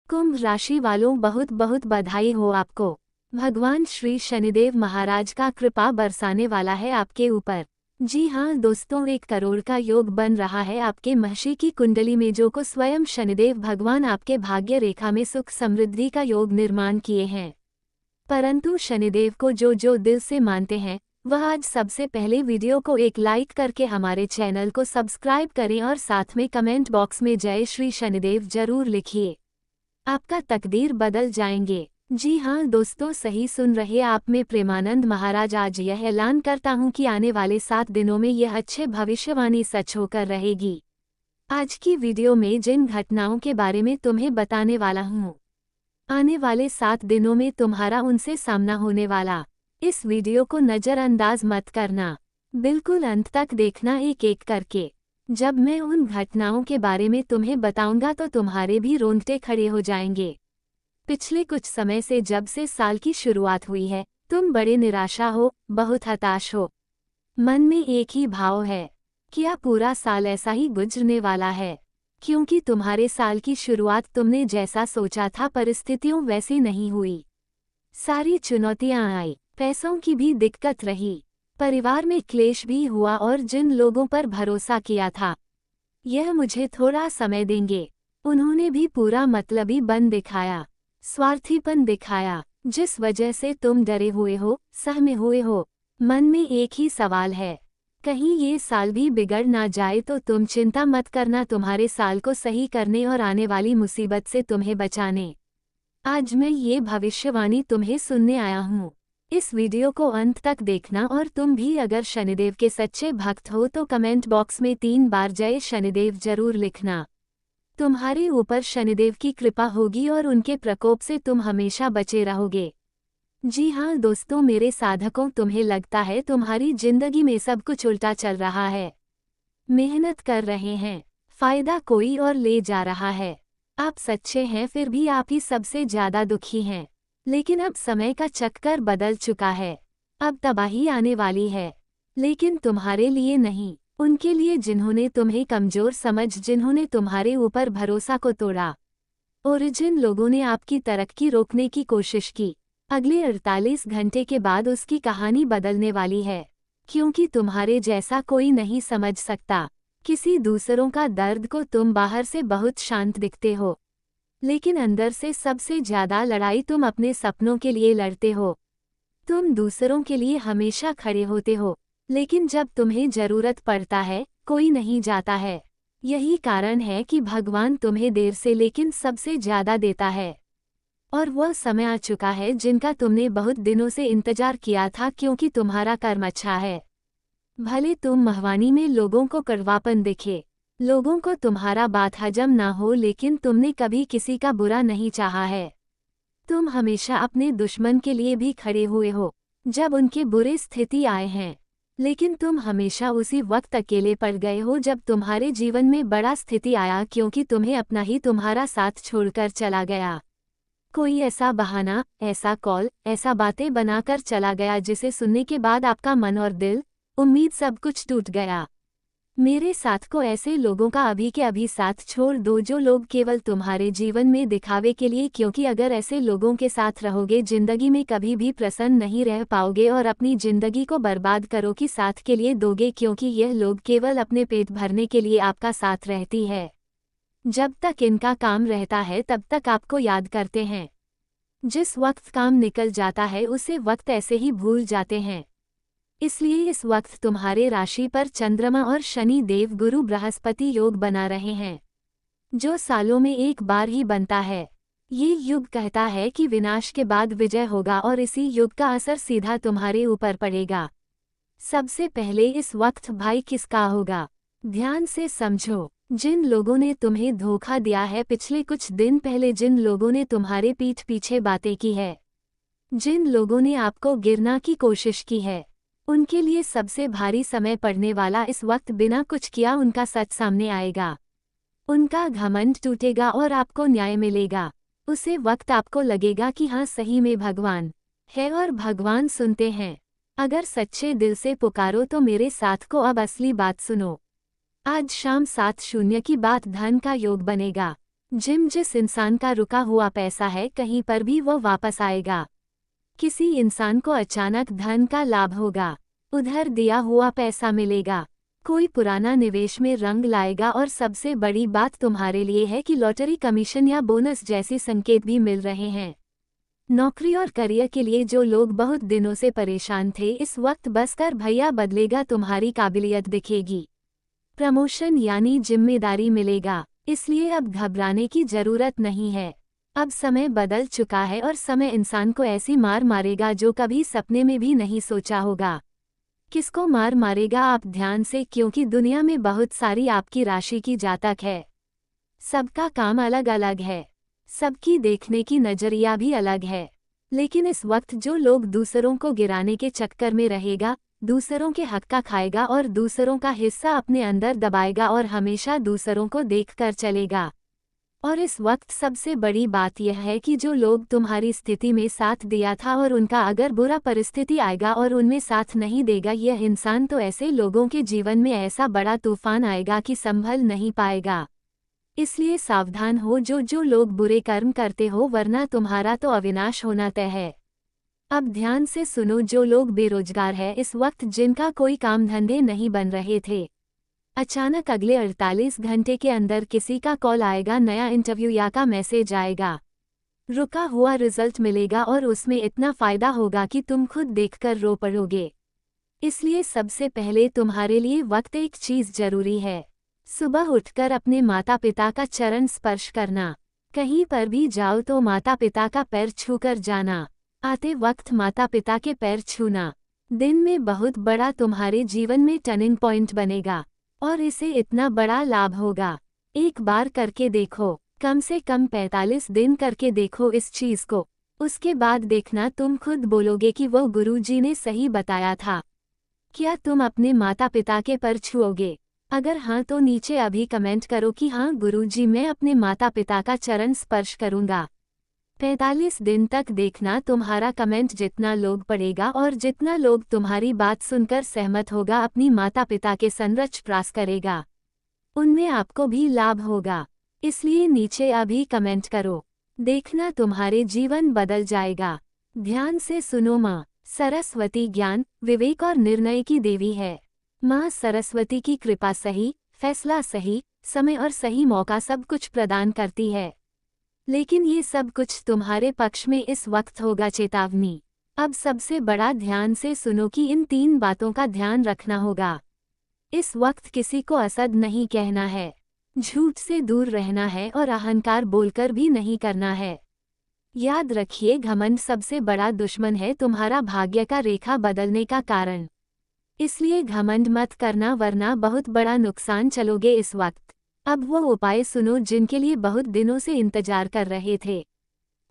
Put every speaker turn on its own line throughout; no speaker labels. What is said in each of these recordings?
कुंभ राशि वालों, बहुत बहुत बधाई हो आपको। भगवान श्री शनिदेव महाराज का कृपा बरसाने वाला है आपके ऊपर। जी हाँ दोस्तों, 1 करोड़ का योग बन रहा है आपके महर्षि की कुंडली में, जो को स्वयं शनिदेव भगवान आपके भाग्य रेखा में सुख समृद्धि का योग निर्माण किए हैं। परंतु शनिदेव को जो दिल से मानते हैं वह आज सबसे पहले वीडियो को एक लाइक करके हमारे चैनल को सब्सक्राइब करें और साथ में कमेंट बॉक्स में जय श्री शनिदेव जरूर लिखिए। आपका तकदीर बदल जाएंगे। जी हाँ दोस्तों, सही सुन रहे आप। में प्रेमानंद महाराज आज यह ऐलान करता हूँ कि आने वाले 7 दिनों में यह अच्छे भविष्यवाणी सच होकर रहेगी। आज की वीडियो में जिन घटनाओं के बारे में तुम्हें बताने वाला हूँ, आने वाले 7 दिनों में तुम्हारा उनसे सामना होने वाला। इस वीडियो को नज़रअंदाज मत करना, बिल्कुल अंत तक देखना एक एक करके। जब मैं उन घटनाओं के बारे में तुम्हें बताऊंगा तो तुम्हारे भी रोंगटे खड़े हो जाएंगे। पिछले कुछ समय से जब से साल की शुरुआत हुई है, तुम बड़े निराशा हो, बहुत हताश हो। मन में एक ही भाव है, क्या पूरा साल ऐसा ही गुजरने वाला है? क्योंकि तुम्हारे साल की शुरुआत तुमने जैसा सोचा था परिस्थितियों वैसी नहीं हुई। सारी चुनौतियां आई, पैसों की भी दिक्कत रही, परिवार में क्लेश भी हुआ और जिन लोगों पर भरोसा किया था यह मुझे थोड़ा समय देंगे, उन्होंने भी पूरा मतलबी बन दिखाया, स्वार्थीपन दिखाया, जिस वजह से तुम डरे हुए हो, सहमे हुए हो। मन में एक ही सवाल है, कहीं ये साल भी बिगड़ ना जाए। तो तुम चिंता मत करना, तुम्हारे साल को सही करने और आने वाली मुसीबत से तुम्हें बचाने आज मैं ये भविष्यवाणी तुम्हें सुनने आया हूँ। इस वीडियो को अंत तक देखना और तुम भी अगर शनिदेव के सच्चे भक्त हो तो कमेंट बॉक्स में 3 बार जय शनिदेव जरूर लिखना। तुम्हारे ऊपर शनिदेव की कृपा होगी और उनके प्रकोप से तुम हमेशा बचे रहोगे। जी हाँ दोस्तों मेरे साधकों, तुम्हें लगता है तुम्हारी जिंदगी में सब कुछ उल्टा चल रहा है। मेहनत कर रहे हैं, फायदा कोई और ले जा रहा है। आप सच्चे हैं, फिर भी आप ही सबसे ज्यादा दुखी हैं। लेकिन अब समय का चक्कर बदल चुका है, अब तबाही आने वाली है। लेकिन तुम्हारे लिए नहीं, उनके लिए जिन्होंने तुम्हें कमजोर समझ, जिन्होंने तुम्हारे ऊपर भरोसा को तोड़ा और जिन लोगों ने आपकी तरक्की रोकने की कोशिश की। अगले 48 घंटे के बाद उसकी कहानी बदलने वाली है, क्योंकि तुम्हारे जैसा कोई नहीं समझ सकता किसी दूसरों का दर्द को। तुम बाहर से बहुत शांत दिखते हो, लेकिन अंदर से सबसे ज्यादा लड़ाई तुम अपने सपनों के लिए लड़ते हो। तुम दूसरों के लिए हमेशा खड़े होते हो, लेकिन जब तुम्हें जरूरत पड़ता है कोई नहीं जाता है। यही कारण है कि भगवान तुम्हें देर से लेकिन सबसे ज्यादा देता है। और वह समय आ चुका है जिनका तुमने बहुत दिनों से इंतजार किया था, क्योंकि तुम्हारा कर्म अच्छा है। भले तुम महवानी में लोगों को कड़वापन दिखे, लोगों को तुम्हारा बात हजम ना हो, लेकिन तुमने कभी किसी का बुरा नहीं चाहा है। तुम हमेशा अपने दुश्मन के लिए भी खड़े हुए हो जब उनके बुरे स्थिति आए हैं, लेकिन तुम हमेशा उसी वक्त अकेले पड़ गए हो जब तुम्हारे जीवन में बड़ा स्थिति आया, क्योंकि तुम्हें अपना ही तुम्हारा साथ छोड़कर चला गया। कोई ऐसा बहाना, ऐसा कॉल, ऐसा बातें बनाकर चला गया जिसे सुनने के बाद आपका मन और दिल, उम्मीद सब कुछ टूट गया। मेरे साथ को ऐसे लोगों का अभी के अभी साथ छोड़ दो, जो लोग केवल तुम्हारे जीवन में दिखावे के लिए, क्योंकि अगर ऐसे लोगों के साथ रहोगे जिंदगी में कभी भी प्रसन्न नहीं रह पाओगे और अपनी जिंदगी को बर्बाद करोगे साथ के लिए दोगे, क्योंकि यह लोग केवल अपने पेट भरने के लिए आपका साथ रहती है। जब तक इनका काम रहता है तब तक आपको याद करते हैं, जिस वक्त काम निकल जाता है उसे वक्त ऐसे ही भूल जाते हैं। इसलिए इस वक्त तुम्हारे राशि पर चंद्रमा और शनि देव गुरु बृहस्पति योग बना रहे हैं, जो सालों में एक बार ही बनता है। ये युग कहता है कि विनाश के बाद विजय होगा और इसी युग का असर सीधा तुम्हारे ऊपर पड़ेगा। सबसे पहले इस वक्त भाई किसका होगा, ध्यान से समझो। जिन लोगों ने तुम्हें धोखा दिया है पिछले कुछ दिन पहले, जिन लोगों ने तुम्हारे पीठ पीछे बातें की है, जिन लोगों ने आपको गिरना की कोशिश की है, उनके लिए सबसे भारी समय पड़ने वाला इस वक्त। बिना कुछ किया उनका सच सामने आएगा, उनका घमंड टूटेगा और आपको न्याय मिलेगा। उसे वक्त आपको लगेगा कि हाँ सही में भगवान है और भगवान सुनते हैं। अगर सच्चे दिल से पुकारो तो मेरे साथ को अब असली बात सुनो। आज शाम 7:00 की बात धन का योग बनेगा। जिस इंसान का रुका हुआ पैसा है कहीं पर भी वो वापस आएगा। किसी इंसान को अचानक धन का लाभ होगा, उधर दिया हुआ पैसा मिलेगा, कोई पुराना निवेश में रंग लाएगा और सबसे बड़ी बात तुम्हारे लिए है कि लॉटरी कमीशन या बोनस जैसे संकेत भी मिल रहे हैं। नौकरी और करियर के लिए जो लोग बहुत दिनों से परेशान थे, इस वक्त बस कर भैया बदलेगा, तुम्हारी काबिलियत दिखेगी। प्रमोशन यानी जिम्मेदारी मिलेगा, इसलिए अब घबराने की जरूरत नहीं है। अब समय बदल चुका है और समय इंसान को ऐसी मार मारेगा जो कभी सपने में भी नहीं सोचा होगा। किसको मार मारेगा आप ध्यान से, क्योंकि दुनिया में बहुत सारी आपकी राशि की जातक है। सबका काम अलग अलग है, सबकी देखने की नजरिया भी अलग है। लेकिन इस वक्त जो लोग दूसरों को गिराने के चक्कर में रहेगा, दूसरों के हक का खाएगा और दूसरों का हिस्सा अपने अंदर दबाएगा और हमेशा दूसरों को देखकर चलेगा। और इस वक्त सबसे बड़ी बात यह है कि जो लोग तुम्हारी स्थिति में साथ दिया था और उनका अगर बुरा परिस्थिति आएगा और उनमें साथ नहीं देगा यह इंसान, तो ऐसे लोगों के जीवन में ऐसा बड़ा तूफान आएगा कि संभल नहीं पाएगा। इसलिए सावधान हो जो लोग बुरे कर्म करते हो, वरना तुम्हारा तो अविनाश होना तय है। अब ध्यान से सुनो, जो लोग बेरोजगार है इस वक्त, जिनका कोई काम धंधे नहीं बन रहे थे, अचानक अगले 48 घंटे के अंदर किसी का कॉल आएगा, नया इंटरव्यू या का मैसेज आएगा, रुका हुआ रिजल्ट मिलेगा और उसमें इतना फायदा होगा कि तुम खुद देखकर रो पड़ोगे। इसलिए सबसे पहले तुम्हारे लिए वक्त एक चीज जरूरी है, सुबह उठकर अपने माता पिता का चरण स्पर्श करना। कहीं पर भी जाओ तो माता पिता का पैर छूकर जाना, आते वक्त माता पिता के पैर छूना दिन में बहुत बड़ा तुम्हारे जीवन में टर्निंग पॉइंट बनेगा और इसे इतना बड़ा लाभ होगा। एक बार करके देखो, कम से कम 45 दिन करके देखो इस चीज को, उसके बाद देखना तुम खुद बोलोगे कि वो गुरुजी ने सही बताया था। क्या तुम अपने माता पिता के पैर छुओगे? अगर हाँ तो नीचे अभी कमेंट करो कि हाँ गुरुजी, मैं अपने माता पिता का चरण स्पर्श करूंगा। 45 दिन तक देखना, तुम्हारा कमेंट जितना लोग पढ़ेगा और जितना लोग तुम्हारी बात सुनकर सहमत होगा, अपनी माता पिता के संरक्ष प्रास करेगा, उनमें आपको भी लाभ होगा। इसलिए नीचे अभी कमेंट करो, देखना तुम्हारे जीवन बदल जाएगा। ध्यान से सुनो, माँ सरस्वती ज्ञान, विवेक और निर्णय की देवी है। माँ सरस्वती की कृपा सही फैसला, सही समय और सही मौका सब कुछ प्रदान करती है। लेकिन ये सब कुछ तुम्हारे पक्ष में इस वक्त होगा। चेतावनी, अब सबसे बड़ा ध्यान से सुनो कि इन 3 बातों का ध्यान रखना होगा। इस वक्त किसी को असद नहीं कहना है, झूठ से दूर रहना है और अहंकार बोलकर भी नहीं करना है। याद रखिए, घमंड सबसे बड़ा दुश्मन है, तुम्हारा भाग्य का रेखा बदलने का कारण। इसलिए घमंड मत करना, वरना बहुत बड़ा नुकसान चलोगे इस वक्त। अब वो उपाय सुनो जिनके लिए बहुत दिनों से इंतजार कर रहे थे।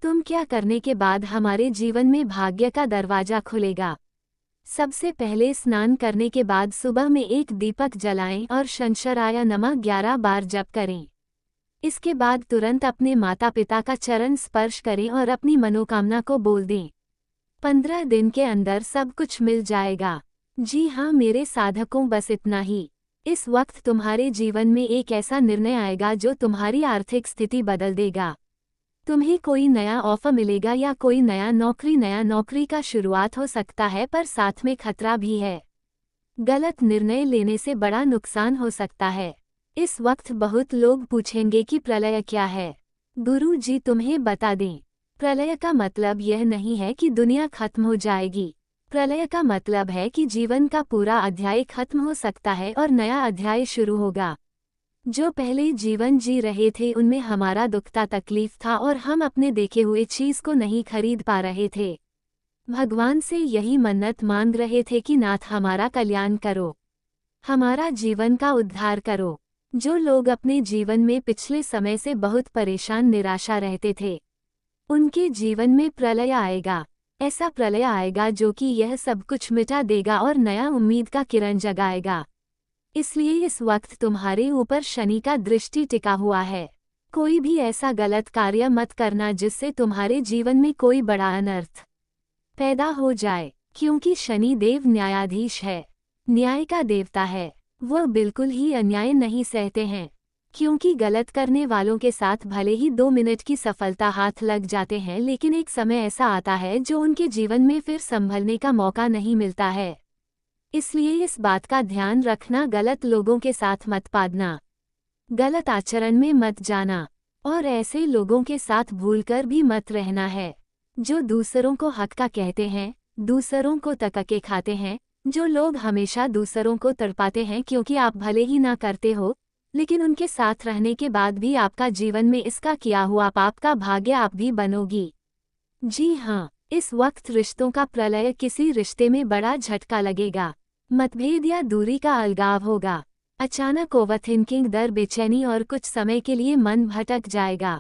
तुम क्या करने के बाद हमारे जीवन में भाग्य का दरवाजा खुलेगा। सबसे पहले स्नान करने के बाद सुबह में एक दीपक जलाएं और शंकराय नमः 11 बार जप करें। इसके बाद तुरंत अपने माता पिता का चरण स्पर्श करें और अपनी मनोकामना को बोल दें। 15 दिन के अंदर सब कुछ मिल जाएगा। जी हाँ मेरे साधकों, बस इतना ही। इस वक्त तुम्हारे जीवन में एक ऐसा निर्णय आएगा जो तुम्हारी आर्थिक स्थिति बदल देगा। तुम्हें कोई नया ऑफर मिलेगा या कोई नया नौकरी का शुरुआत हो सकता है, पर साथ में खतरा भी है। गलत निर्णय लेने से बड़ा नुकसान हो सकता है। इस वक्त बहुत लोग पूछेंगे कि प्रलय क्या है। गुरु जी तुम्हें बता दें, प्रलय का मतलब यह नहीं है कि दुनिया खत्म हो जाएगी। प्रलय का मतलब है कि जीवन का पूरा अध्याय खत्म हो सकता है और नया अध्याय शुरू होगा। जो पहले जीवन जी रहे थे उनमें हमारा दुखता तकलीफ था और हम अपने देखे हुए चीज को नहीं खरीद पा रहे थे। भगवान से यही मन्नत मांग रहे थे कि नाथ हमारा कल्याण करो, हमारा जीवन का उद्धार करो। जो लोग अपने जीवन में पिछले समय से बहुत परेशान निराशा रहते थे, उनके जीवन में प्रलय आएगा। ऐसा प्रलय आएगा जो कि यह सब कुछ मिटा देगा और नया उम्मीद का किरण जगाएगा। इसलिए इस वक्त तुम्हारे ऊपर शनि का दृष्टि टिका हुआ है। कोई भी ऐसा गलत कार्य मत करना जिससे तुम्हारे जीवन में कोई बड़ा अनर्थ पैदा हो जाए, क्योंकि शनि देव न्यायाधीश है, न्याय का देवता है। वह बिल्कुल ही अन्याय नहीं सहते हैं। क्योंकि गलत करने वालों के साथ भले ही 2 मिनट की सफलता हाथ लग जाते हैं, लेकिन एक समय ऐसा आता है जो उनके जीवन में फिर संभलने का मौका नहीं मिलता है। इसलिए इस बात का ध्यान रखना, गलत लोगों के साथ मत पादना, गलत आचरण में मत जाना और ऐसे लोगों के साथ भूलकर भी मत रहना है जो दूसरों को हक का कहते हैं, दूसरों को तकके खाते हैं, जो लोग हमेशा दूसरों को तड़पाते हैं क्योंकि आप भले ही ना करते हो, लेकिन उनके साथ रहने के बाद भी आपका जीवन में इसका किया हुआ पाप का भाग्य आप भी बनोगी। जी हाँ, इस वक्त रिश्तों का प्रलय, किसी रिश्ते में बड़ा झटका लगेगा, मतभेद या दूरी का अलगाव होगा, अचानक ओवरथिंकिंग, डर, बेचैनी और कुछ समय के लिए मन भटक जाएगा।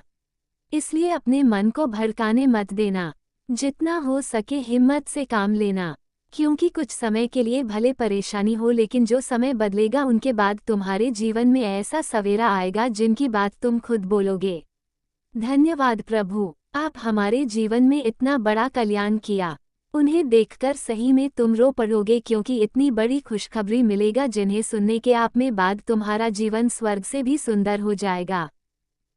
इसलिए अपने मन को भड़काने मत देना, जितना हो सके हिम्मत से काम लेना, क्योंकि कुछ समय के लिए भले परेशानी हो, लेकिन जो समय बदलेगा उनके बाद तुम्हारे जीवन में ऐसा सवेरा आएगा जिनकी बात तुम खुद बोलोगे, धन्यवाद प्रभु, आप हमारे जीवन में इतना बड़ा कल्याण किया। उन्हें देखकर सही में तुम रो पड़ोगे, क्योंकि इतनी बड़ी खुशखबरी मिलेगा जिन्हें सुनने के आप में बाद तुम्हारा जीवन स्वर्ग से भी सुंदर हो जाएगा।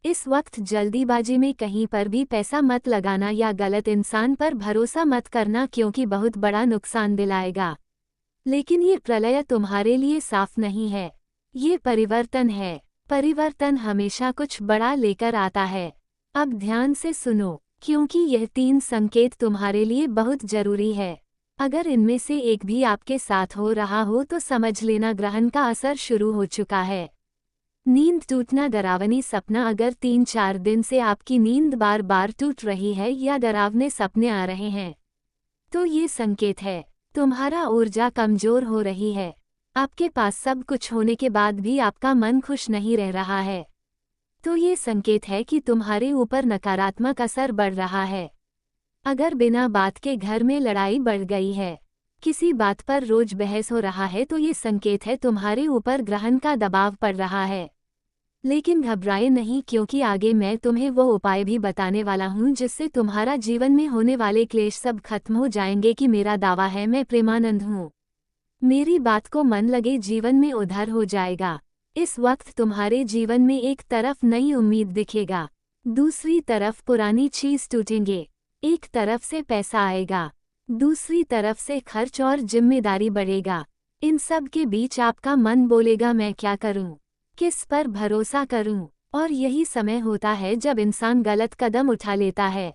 इस वक्त जल्दीबाजी में कहीं पर भी पैसा मत लगाना या गलत इंसान पर भरोसा मत करना, क्योंकि बहुत बड़ा नुकसान दिलाएगा। लेकिन ये प्रलय तुम्हारे लिए साफ नहीं है, ये परिवर्तन है। परिवर्तन हमेशा कुछ बड़ा लेकर आता है। अब ध्यान से सुनो, क्योंकि यह 3 संकेत तुम्हारे लिए बहुत जरूरी है। अगर इनमें से एक भी आपके साथ हो रहा हो तो समझ लेना ग्रहण का असर शुरू हो चुका है। नींद टूटना, डरावनी सपना, अगर 3-4 दिन से आपकी नींद बार बार टूट रही है या डरावने सपने आ रहे हैं तो ये संकेत है तुम्हारा ऊर्जा कमजोर हो रही है। आपके पास सब कुछ होने के बाद भी आपका मन खुश नहीं रह रहा है तो ये संकेत है कि तुम्हारे ऊपर नकारात्मक असर बढ़ रहा है। अगर बिना बात के घर में लड़ाई बढ़ गई है, किसी बात पर रोज बहस हो रहा है तो ये संकेत है तुम्हारे ऊपर ग्रहण का दबाव पड़ रहा है। लेकिन घबराए नहीं, क्योंकि आगे मैं तुम्हें वो उपाय भी बताने वाला हूँ जिससे तुम्हारा जीवन में होने वाले क्लेश सब खत्म हो जाएंगे। कि मेरा दावा है, मैं प्रेमानंद हूँ, मेरी बात को मन लगे, जीवन में उद्धार हो जाएगा। इस वक्त तुम्हारे जीवन में एक तरफ नई उम्मीद दिखेगा, दूसरी तरफ पुरानी चीज टूटेंगे। एक तरफ से पैसा आएगा, दूसरी तरफ से खर्च और जिम्मेदारी बढ़ेगा। इन सब के बीच आपका मन बोलेगा, मैं क्या करूं, किस पर भरोसा करूं। और यही समय होता है जब इंसान गलत कदम उठा लेता है।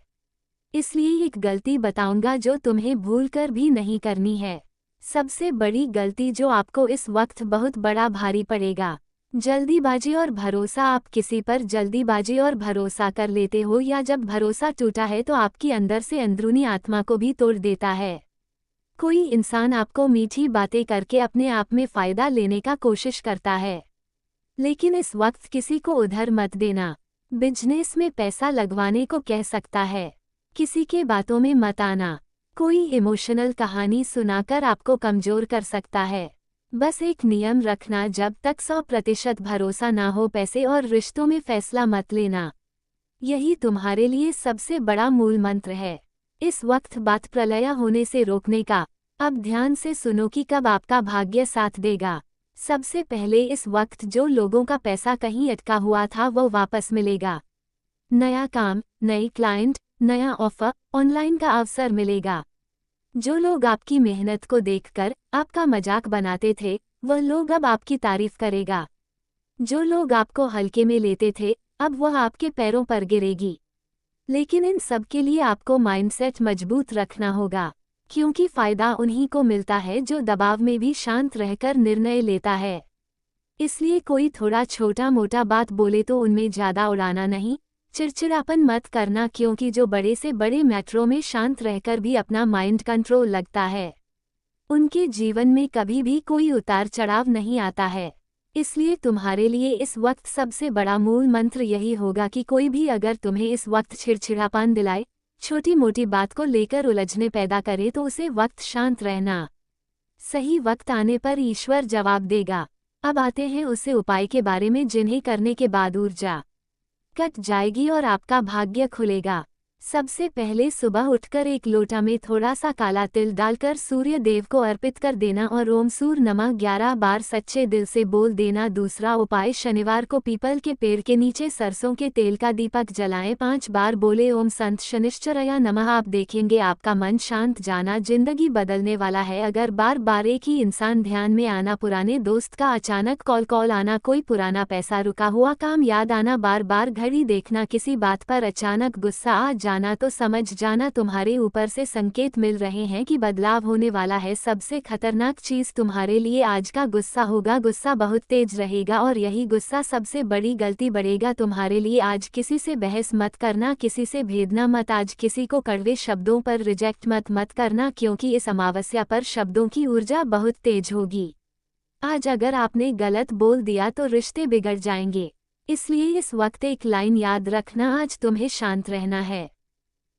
इसलिए एक गलती बताऊंगा जो तुम्हें भूलकर भी नहीं करनी है। सबसे बड़ी गलती जो आपको इस वक्त बहुत बड़ा भारी पड़ेगा, जल्दीबाजी और भरोसा। आप किसी पर जल्दीबाजी और भरोसा कर लेते हो, या जब भरोसा टूटा है तो आपकी अंदर से अंदरूनी आत्मा को भी तोड़ देता है। कोई इंसान आपको मीठी बातें करके अपने आप में फायदा लेने का कोशिश करता है, लेकिन इस वक्त किसी को उधर मत देना। बिजनेस में पैसा लगवाने को कह सकता है, किसी के बातों में मत आना। कोई इमोशनल कहानी सुनाकर आपको कमजोर कर सकता है। बस एक नियम रखना, जब तक 100% भरोसा ना हो पैसे और रिश्तों में फैसला मत लेना। यही तुम्हारे लिए सबसे बड़ा मूल मंत्र है। इस वक्त बात प्रलय होने से रोकने का। अब ध्यान से सुनो कि कब आपका भाग्य साथ देगा। सबसे पहले इस वक्त जो लोगों का पैसा कहीं अटका हुआ था वो वापस मिलेगा। नया काम, नई क्लाइंट, नया ऑफर, ऑनलाइन का अवसर मिलेगा। जो लोग आपकी मेहनत को देखकर आपका मजाक बनाते थे वह लोग अब आपकी तारीफ करेगा। जो लोग आपको हल्के में लेते थे अब वह आपके पैरों पर गिरेगी। लेकिन इन सब के लिए आपको माइंडसेट मजबूत रखना होगा, क्योंकि फायदा उन्हीं को मिलता है जो दबाव में भी शांत रहकर निर्णय लेता है। इसलिए कोई थोड़ा छोटा मोटा बात बोले तो उनमें ज्यादा उड़ाना नहीं, चिड़चिड़ापन मत करना, क्योंकि जो बड़े से बड़े मैटरों में शांत रहकर भी अपना माइंड कंट्रोल लगता है उनके जीवन में कभी भी कोई उतार चढ़ाव नहीं आता है। इसलिए तुम्हारे लिए इस वक्त सबसे बड़ा मूल मंत्र यही होगा कि कोई भी अगर तुम्हें इस वक्त चिड़चिड़ापन दिलाए, छोटी मोटी बात को लेकर उलझने पैदा करे तो उसे वक्त शांत रहना। सही वक्त आने पर ईश्वर जवाब देगा। अब आते हैं उसे उपाय के बारे में जिन्हें करने के बाद ऊर्जा कट जाएगी और आपका भाग्य खुलेगा। सबसे पहले सुबह उठकर एक लोटा में थोड़ा सा काला तिल डालकर सूर्य देव को अर्पित कर देना और ओम सूर्य नमः 11 बार सच्चे दिल से बोल देना। दूसरा उपाय, शनिवार को पीपल के पेड़ के नीचे सरसों के तेल का दीपक जलाएं, 5 बार बोले ओम संत शनिश्चराय नमः। आप देखेंगे आपका मन शांत जाना, जिंदगी बदलने वाला है। अगर बार बार एक ही इंसान ध्यान में आना, पुराने दोस्त का अचानक कॉल आना, कोई पुराना पैसा, रुका हुआ काम याद आना, बार बार घड़ी देखना, किसी बात पर अचानक गुस्सा आ जाना, तो समझ जाना तुम्हारे ऊपर से संकेत मिल रहे हैं कि बदलाव होने वाला है। सबसे खतरनाक चीज तुम्हारे लिए आज का गुस्सा होगा। गुस्सा बहुत तेज रहेगा और यही गुस्सा सबसे बड़ी गलती बढ़ेगा तुम्हारे लिए। आज किसी से बहस मत करना, किसी से भेदना मत, आज किसी को कड़वे शब्दों पर रिजेक्ट मत करना, क्योंकि इस अमावस्या पर शब्दों की ऊर्जा बहुत तेज होगी। आज अगर आपने गलत बोल दिया तो रिश्ते बिगड़ जाएंगे, इसलिए इस वक्त एक लाइन याद रखना, आज तुम्हें शांत रहना है।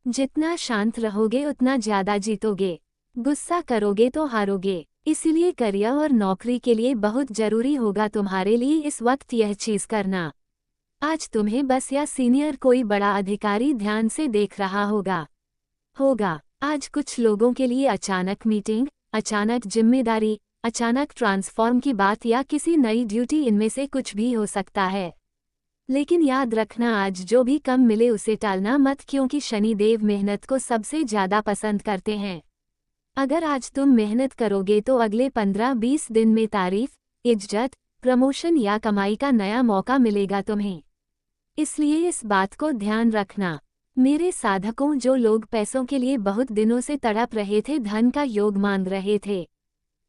जितना शांत रहोगे उतना ज्यादा जीतोगे, गुस्सा करोगे तो हारोगे। इसीलिए करियर और नौकरी के लिए बहुत जरूरी होगा तुम्हारे लिए इस वक्त यह चीज करना। आज तुम्हें बस या सीनियर कोई बड़ा अधिकारी ध्यान से देख रहा होगा। आज कुछ लोगों के लिए अचानक मीटिंग, अचानक जिम्मेदारी, अचानक ट्रांसफॉर्म की बात या किसी नई ड्यूटी, इनमें से कुछ भी हो सकता है। लेकिन याद रखना, आज जो भी कम मिले उसे टालना मत, क्योंकि शनिदेव मेहनत को सबसे ज्यादा पसंद करते हैं। अगर आज तुम मेहनत करोगे तो अगले 15-20 दिन में तारीफ, इज्जत, प्रमोशन या कमाई का नया मौका मिलेगा तुम्हें। इसलिए इस बात को ध्यान रखना। मेरे साधकों, जो लोग पैसों के लिए बहुत दिनों से तड़प रहे थे, धन का योग मांग रहे थे,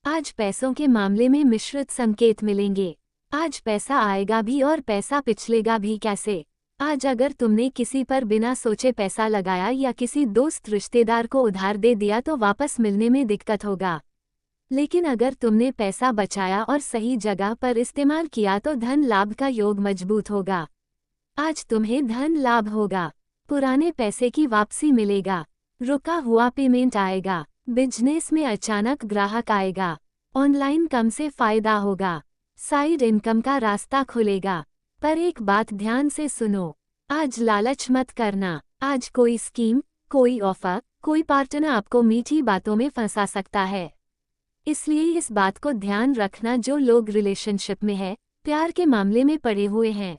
आज पैसों के मामले में मिश्रित संकेत मिलेंगे। आज पैसा आएगा भी और पैसा पिछलेगा भी। कैसे? आज अगर तुमने किसी पर बिना सोचे पैसा लगाया या किसी दोस्त रिश्तेदार को उधार दे दिया तो वापस मिलने में दिक्कत होगा। लेकिन अगर तुमने पैसा बचाया और सही जगह पर इस्तेमाल किया तो धन लाभ का योग मजबूत होगा। आज तुम्हें धन लाभ होगा, पुराने पैसे की वापसी मिलेगा, रुका हुआ पेमेंट आएगा, बिजनेस में अचानक ग्राहक आएगा, ऑनलाइन कम से फायदा होगा, साइड इनकम का रास्ता खुलेगा। पर एक बात ध्यान से सुनो, आज लालच मत करना। आज कोई स्कीम, कोई ऑफर, कोई पार्टनर आपको मीठी बातों में फंसा सकता है। इसलिए इस बात को ध्यान रखना, जो लोग रिलेशनशिप में है, प्यार के मामले में पड़े हुए हैं,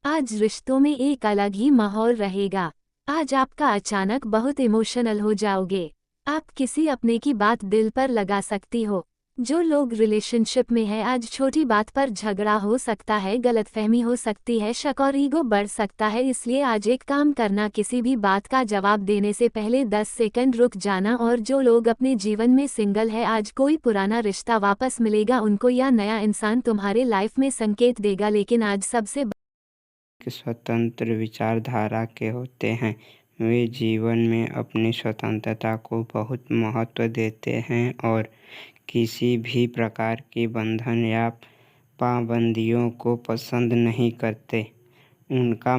आज रिश्तों में एक अलग ही माहौल रहेगा। आज आपका अचानक बहुत इमोशनल हो जाओगे, आप किसी अपने की बात दिल पर लगा सकती हो। जो लोग रिलेशनशिप में है, आज छोटी बात पर झगड़ा हो सकता है, गलतफहमी हो सकती है, शक और ईगो बढ़ सकता है। इसलिए आज एक काम करना, किसी भी बात का जवाब देने से पहले 10 सेकंड रुक जाना। और जो लोग अपने जीवन में सिंगल है, आज कोई पुराना रिश्ता वापस मिलेगा उनको, या नया इंसान तुम्हारे लाइफ में संकेत देगा। लेकिन आज सबसे
स्वतंत्र विचारधारा के होते हैं, वे जीवन में अपनी स्वतंत्रता को बहुत महत्व देते हैं और किसी भी प्रकार की बंधन या पाबंदियों को पसंद नहीं करते। उनका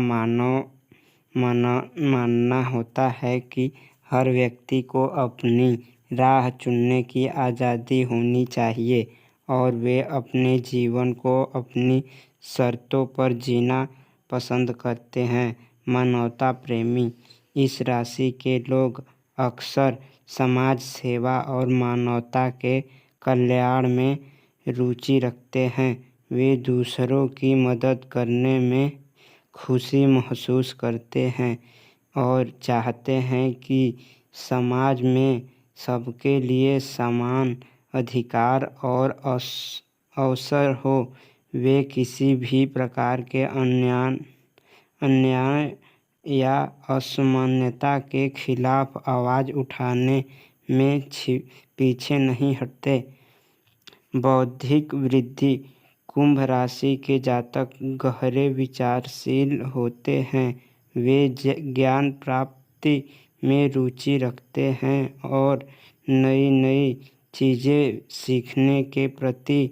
मानना होता है कि हर व्यक्ति को अपनी राह चुनने की आज़ादी होनी चाहिए और वे अपने जीवन को अपनी शर्तों पर जीना पसंद करते हैं। मानवता प्रेमी इस राशि के लोग अक्सर समाज सेवा और मानवता के कल्याण में रुचि रखते हैं। वे दूसरों की मदद करने में खुशी महसूस करते हैं और चाहते हैं कि समाज में सबके लिए समान अधिकार और अवसर हो। वे किसी भी प्रकार के अन्याय या असमानता के खिलाफ आवाज़ उठाने में पीछे नहीं हटते। बौद्धिक वृद्धि कुंभ राशि के जातक गहरे विचारशील होते हैं। वे ज्ञान प्राप्ति में रुचि रखते हैं और नई नई चीज़ें सीखने के प्रति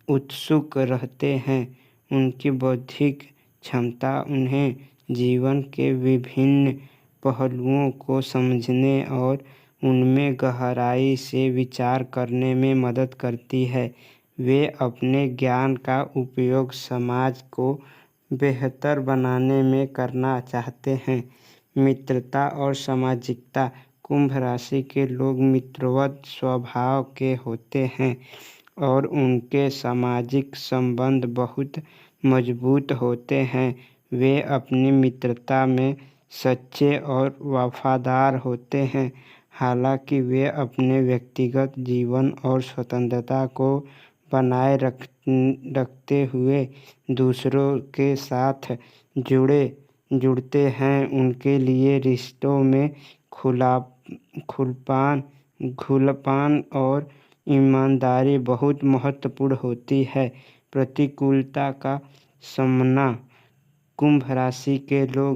उत्सुक रहते हैं। उनकी बौद्धिक क्षमता उन्हें जीवन के विभिन्न पहलुओं को समझने और उनमें गहराई से विचार करने में मदद करती है। वे अपने ज्ञान का उपयोग समाज को बेहतर बनाने में करना चाहते हैं। मित्रता और सामाजिकता। कुंभ राशि के लोग मित्रवत स्वभाव के होते हैं और उनके सामाजिक संबंध बहुत मजबूत होते हैं। वे अपनी मित्रता में सच्चे और वफादार होते हैं। हालांकि वे अपने व्यक्तिगत जीवन और स्वतंत्रता को बनाए रखते हुए दूसरों के साथ जुड़ते हैं। उनके लिए रिश्तों में खुलापन और ईमानदारी बहुत महत्वपूर्ण होती है। प्रतिकूलता का सामना। कुंभ राशि के लोग